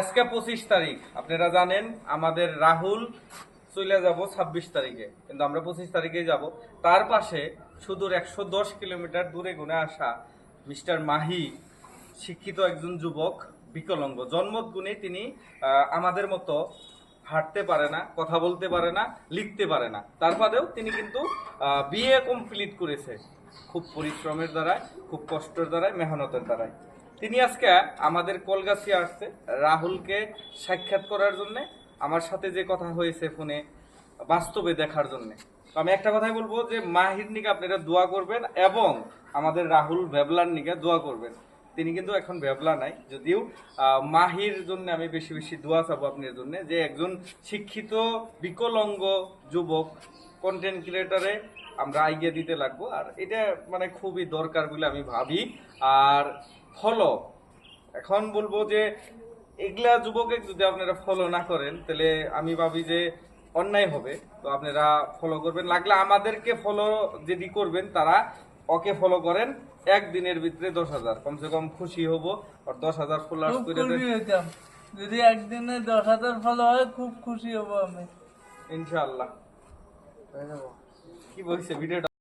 আজকে 25 তারিখ, আপনারা জানেন আমাদের রাহুল চলে যাব 26 তারিখে, কিন্তু আমরা 25 তারিখে যাব। তার পাশে সুদূর 110 কিলোমিটার দূরে গুনে আসা মিস্টার মাহি, শিক্ষিত একজন যুবক, বিকলাঙ্গ জন্মগুণে তিনি আমাদের মতো হাঁটতে পারে না, কথা বলতে পারে না, লিখতে পারে না। তারপরেও তিনি কিন্তু বিএ কমপ্লিট করেছে খুব পরিশ্রমের দ্বারায়, খুব কষ্টের দ্বারায়, মেহনতের দ্বারায়। তিনি আজকে আমাদের কলগাছিয়া আসছে রাহুলকে সাক্ষাৎ করার জন্য, আমার সাথে যে কথা হয়েছে ফোনে বাস্তবে দেখার জন্য। তো আমি একটা কথাই বলবো যে মাহির নিকে আপনারা দোয়া করবেন এবং আমাদের রাহুল ভেবলার নিকে দোয়া করবেন। তিনি কিন্তু এখন ভেবলা নাই, যদিও মাহির জন্য আমি বেশি বেশি দোয়া চাবো আপনার জন্য, যে একজন শিক্ষিত বিকলাঙ্গ যুবক কন্টেন্ট ক্রিয়েটারে আমরা আইডিয়া দিতে লাগবো, আর এটা মানে খুবই দরকার বলে আমি ভাবি। আর ফলো, এখন বলবো যে এগুলা যুবকে যদি আপনারা ফলো না করেন তাহলে আমি ভাবি যে অন্যায় হবে। তো আপনারা ফলো করবেন, লাগলে আমাদেরকে ফলো যদি করবেন তারা ওকে ফলো করেন। একদিনের ভিতরে 10,000 কমসে কম খুশি হব। আর 10,000 ফলোয়ার্স খুব করে দেন খুশি হইতাম যদি একদিনে 10,000 ফলো হয়, খুব খুশি হব আমি ইনশাআল্লাহ। কি বলছে ভিডিওটা?